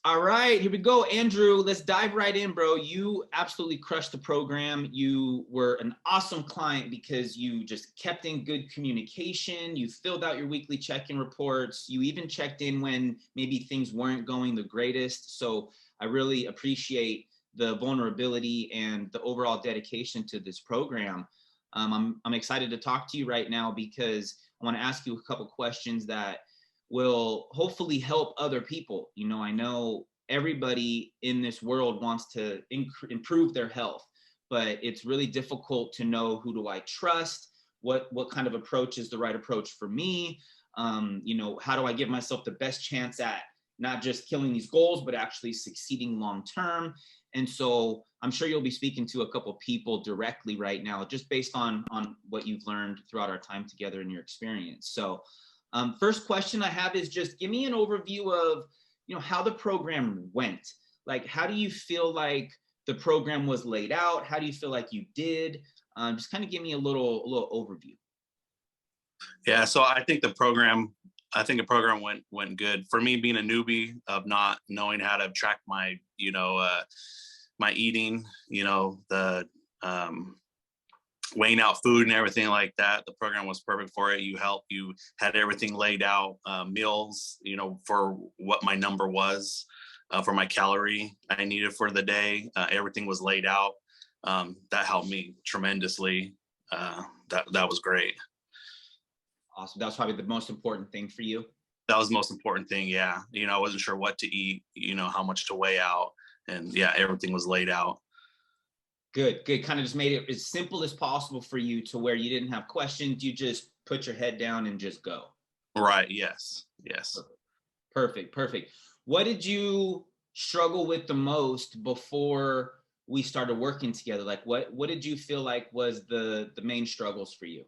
All right, here we go. Andrew, let's dive right in, bro. You absolutely crushed the program. You were an awesome client because you just kept in good communication. You filled out your weekly check-in reports. You even checked in when maybe things weren't going the greatest. So I really appreciate the vulnerability and the overall dedication to this program. I'm excited to talk to you right now because I want to ask you a couple questions that will hopefully help other people. You know, I know everybody in this world wants to improve their health, but it's really difficult to know, who do I trust? What kind of approach is the right approach for me? You know, how do I give myself the best chance at not just killing these goals, but actually succeeding long term? And so I'm sure you'll be speaking to a couple people directly right now, just based on what you've learned throughout our time together and your experience. So first question I have is just give me an overview of, you know, how the program went. Like, how do you feel like the program was laid out? How do you feel like you did? Just kind of give me a little overview. Yeah, so I think the program went good. For me, being a newbie of not knowing how to track my, my eating, the weighing out food and everything like that. The program was perfect for it. You had everything laid out, meals, for what my number was, for my calorie I needed for the day. Everything was laid out. That helped me tremendously. That was great. Awesome. That was probably the most important thing for you. That was the most important thing. Yeah. I wasn't sure what to eat, how much to weigh out, and yeah, everything was laid out. Good. Kind of just made it as simple as possible for you to where you didn't have questions. You just put your head down and just go. Right. Yes. Perfect. What did you struggle with the most before we started working together? Like what did you feel like was the main struggles for you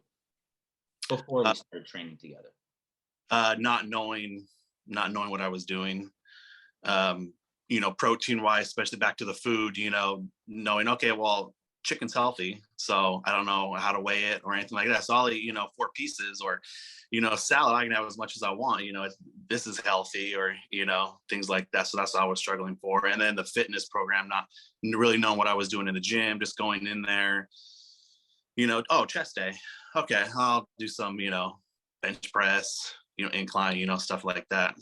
before we started training together? Not knowing what I was doing. Protein wise, especially back to the food, knowing, okay, well, chicken's healthy, so I don't know how to weigh it or anything like that. So I'll eat, 4 pieces, or, salad, I can have as much as I want, this is healthy, or, things like that. So that's what I was struggling for. And then the fitness program, not really knowing what I was doing in the gym, just going in there, chest day. Okay, I'll do some, bench press, incline, stuff like that.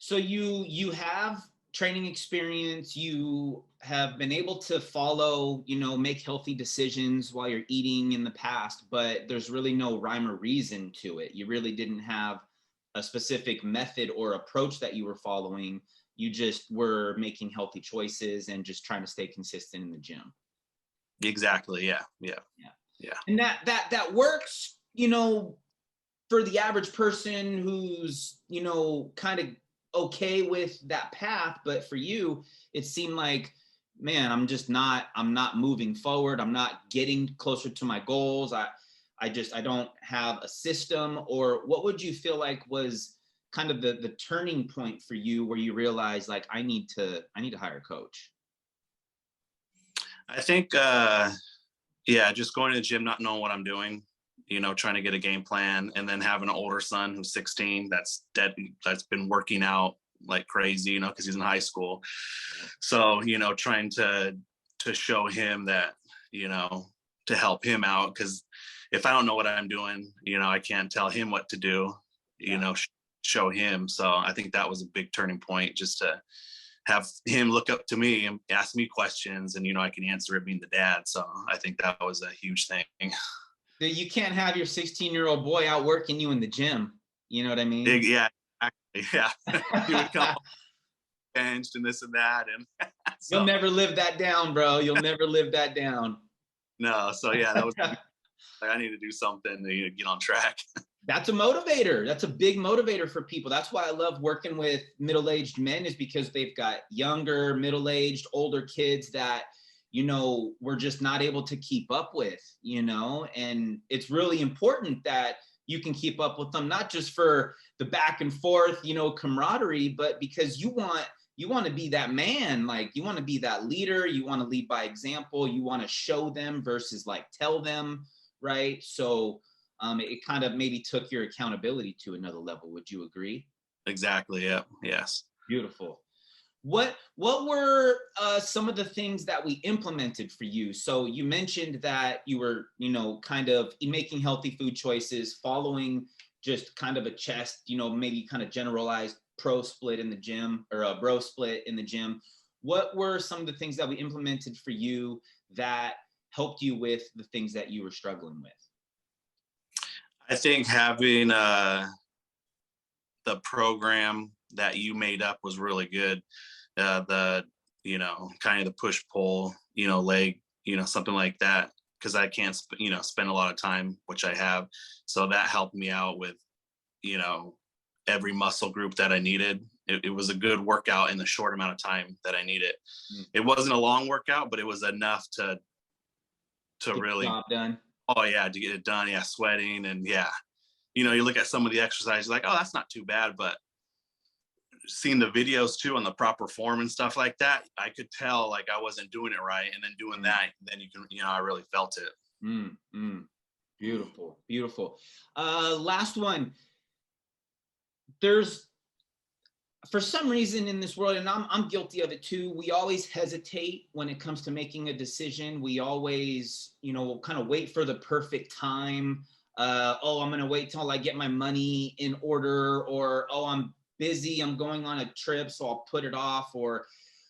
So you have training experience, you have been able to follow, make healthy decisions while you're eating in the past, but there's really no rhyme or reason to it. You really didn't have a specific method or approach that you were following. You just were making healthy choices and just trying to stay consistent in the gym. Exactly. Yeah. And that works, for the average person who's, kind of okay with that path. But for you, it seemed like, man, I'm not moving forward. I'm not getting closer to my goals. I don't have a system. Or what would you feel like was kind of the turning point for you where you realize, like, I need to hire a coach? I think, just going to the gym, not knowing what I'm doing, trying to get a game plan, and then having an older son who's 16 that's been working out like crazy, because he's in high school. So, trying to show him that, to help him out, because if I don't know what I'm doing, I can't tell him what to do, show him. So I think that was a big turning point, just to have him look up to me and ask me questions, and, I can answer it being the dad. So I think that was a huge thing. You can't have your 16-year-old boy out working you in the gym. You know what I mean? Yeah, actually, yeah. He would come benched and this and that, and so. You'll never live that down, bro. You'll never live that down. No, so yeah, that was like, I need to do something to get on track. That's a motivator. That's a big motivator for people. That's why I love working with middle-aged men, is because they've got younger, middle-aged, older kids that, we're just not able to keep up with, and it's really important that you can keep up with them, not just for the back and forth, camaraderie, but because you want to be that man. Like, you want to be that leader. You want to lead by example. You want to show them versus like tell them, right? So it kind of maybe took your accountability to another level. Would you agree? Exactly. Yeah. Yes. Beautiful. What were some of the things that we implemented for you? So you mentioned that you were, kind of making healthy food choices, following just kind of a chest, maybe kind of generalized pro split in the gym, or a bro split in the gym. What were some of the things that we implemented for you that helped you with the things that you were struggling with? I think having the program that you made up was really good. The kind of the push pull, leg, something like that, because I can't spend a lot of time, which I have, so that helped me out with every muscle group that I needed. It was a good workout in the short amount of time that I needed. It wasn't a long workout, but it was enough to Get really, the job done. oh yeah, to get it done. Yeah, sweating, and yeah, you look at some of the exercises like, oh, that's not too bad, but seeing the videos too on the proper form and stuff like that, I could tell like I wasn't doing it right. And then doing that, then you can, I really felt it. Beautiful, beautiful. Last one. There's, for some reason in this world, and I'm guilty of it too, we always hesitate when it comes to making a decision. We always, kind of wait for the perfect time. I'm going to wait till I get my money in order, or, I'm busy, I'm going on a trip, so I'll put it off. Or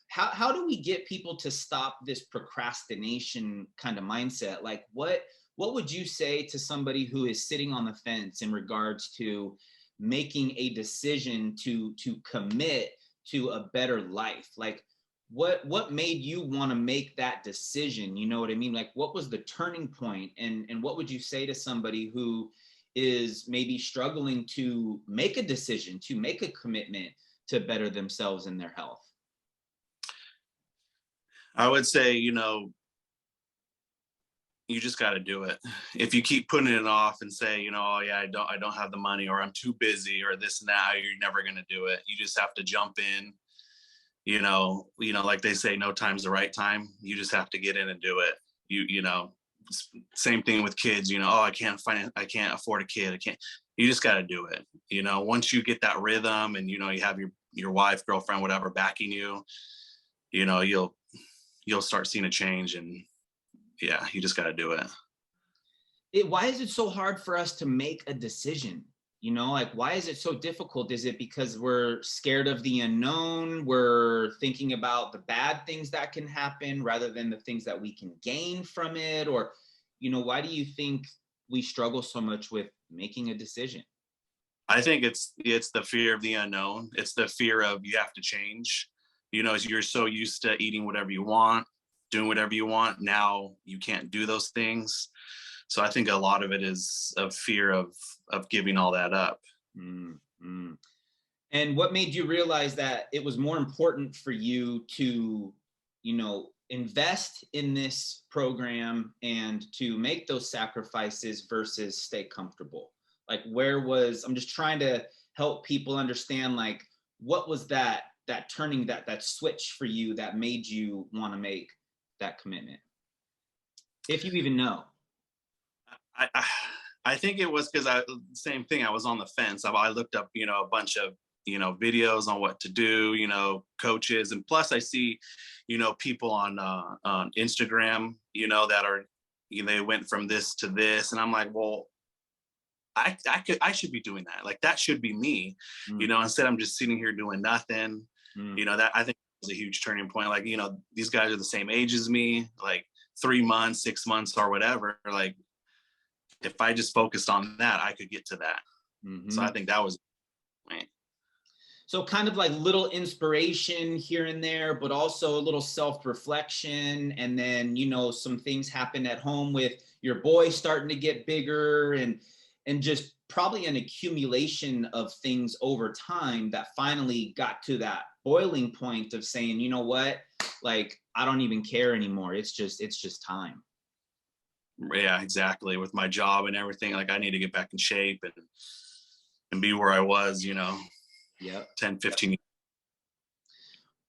how do we get people to stop this procrastination kind of mindset? Like what would you say to somebody who is sitting on the fence in regards to making a decision to commit to a better life? Like what made you want to make that decision? You know what I mean? Like what was the turning point? And what would you say to somebody who is maybe struggling to make a decision, to make a commitment to better themselves and their health? I would say, you just got to do it. If you keep putting it off and say, oh yeah, I don't have the money, or I'm too busy, or this and that, you're never going to do it. You just have to jump in, like they say, no time's the right time. You just have to get in and do it. Same thing with kids, I can't afford a kid. You just got to do it. Once you get that rhythm and, you have your wife, girlfriend, whatever, backing you, you'll start seeing a change. And yeah, you just got to do it. Why is it so hard for us to make a decision? Like, why is it so difficult? Is it because we're scared of the unknown? We're thinking about the bad things that can happen rather than the things that we can gain from it? Or, why do you think we struggle so much with making a decision? I think it's the fear of the unknown. It's the fear of you have to change. You're so used to eating whatever you want, doing whatever you want. Now you can't do those things. So I think a lot of it is a fear of giving all that up. Mm-hmm. And what made you realize that it was more important for you to, invest in this program and to make those sacrifices versus stay comfortable? Like, I'm just trying to help people understand, like, what was that turning, that switch for you that made you want to make that commitment? If you even know. I think it was because same thing. I was on the fence. I looked up, a bunch of, videos on what to do, coaches. And plus I see, people on Instagram, that are, they went from this to this. And I'm like, well, I should be doing that. Like, that should be me, instead I'm just sitting here doing nothing. That I think was a huge turning point. Like, these guys are the same age as me, like 3 months, 6 months or whatever. Like, if I just focused on that, I could get to that. So I think that was right. So kind of like little inspiration here and there, but also a little self-reflection. And then, some things happen at home with your boy starting to get bigger, and just probably an accumulation of things over time that finally got to that boiling point of saying, you know what, like, I don't even care anymore. It's just time. Yeah, exactly. With my job and everything, like, I need to get back in shape and be where I was, Yep. 10, 15 years.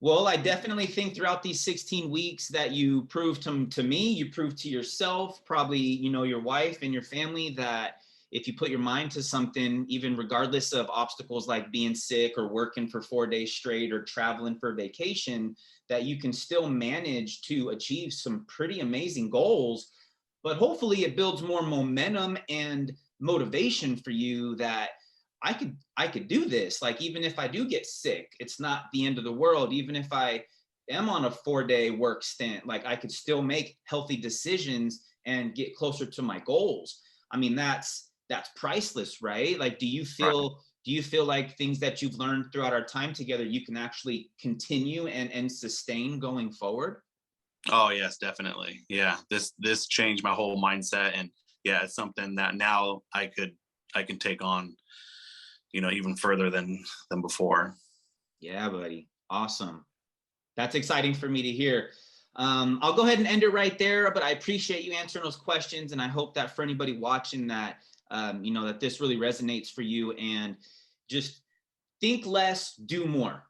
Well, I definitely think throughout these 16 weeks that you proved to me, you proved to yourself, probably, your wife and your family, that if you put your mind to something, even regardless of obstacles like being sick or working for 4 days straight or traveling for vacation, that you can still manage to achieve some pretty amazing goals. But hopefully it builds more momentum and motivation for you that I could do this. Like, even if I do get sick, it's not the end of the world. Even if I am on a 4-day work stint, like, I could still make healthy decisions and get closer to my goals. I mean, that's priceless, right? Like, do you Right. feel like things that you've learned throughout our time together, you can actually continue and sustain going forward? Oh yes, definitely. Yeah, this changed my whole mindset, and yeah, it's something that now I can take on, even further than before. Yeah, buddy. Awesome. That's exciting for me to hear. I'll go ahead and end it right there, but I appreciate you answering those questions. And I hope that for anybody watching that, that this really resonates for you, and just think less, do more,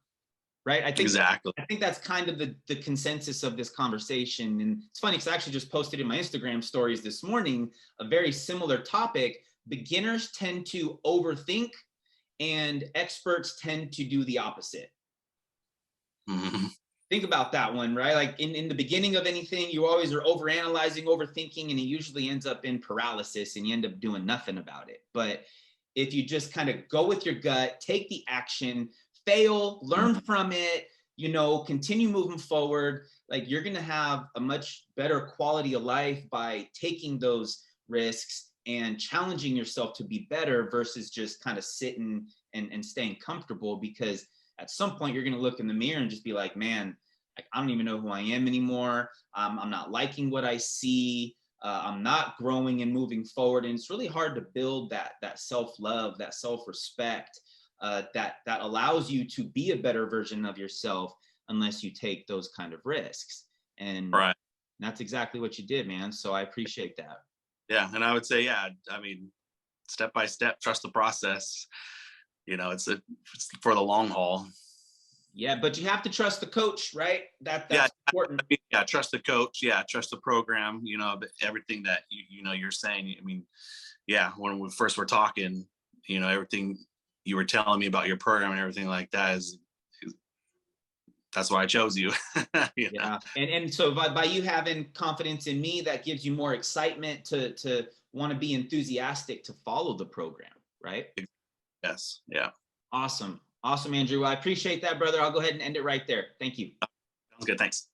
right? Exactly. I think that's kind of the consensus of this conversation. And it's funny because I actually just posted in my Instagram stories this morning a very similar topic. Beginners tend to overthink and experts tend to do the opposite. Hmm. Think about that one, right? Like, in the beginning of anything, you always are overanalyzing, overthinking, and it usually ends up in paralysis and you end up doing nothing about it. But if you just kind of go with your gut, take the action, fail, learn from it, continue moving forward, like, you're going to have a much better quality of life by taking those risks and challenging yourself to be better versus just kind of sitting and staying comfortable. Because at some point you're going to look in the mirror and just be like, man, like, I don't even know who I am anymore. I'm not liking what I see. I'm not growing and moving forward. And it's really hard to build that self-love, that self-respect, that allows you to be a better version of yourself unless you take those kind of risks. And Right. that's exactly what you did, man. So I appreciate that. Yeah, and I would say, yeah, I mean, step by step, trust the process. It's for the long haul. Yeah, but you have to trust the coach, right? Yeah, That's important. yeah, trust the coach. Yeah, trust the program. Everything that you're saying. I mean, yeah, when we first were talking, everything you were telling me about your program and everything like that that's why I chose you. Yeah, and so by you having confidence in me, that gives you more excitement to want to be enthusiastic to follow the program, right? Yes. Yeah. Awesome, Andrew. Well, I appreciate that, brother. I'll go ahead and end it right there. Thank you. Sounds good. Thanks.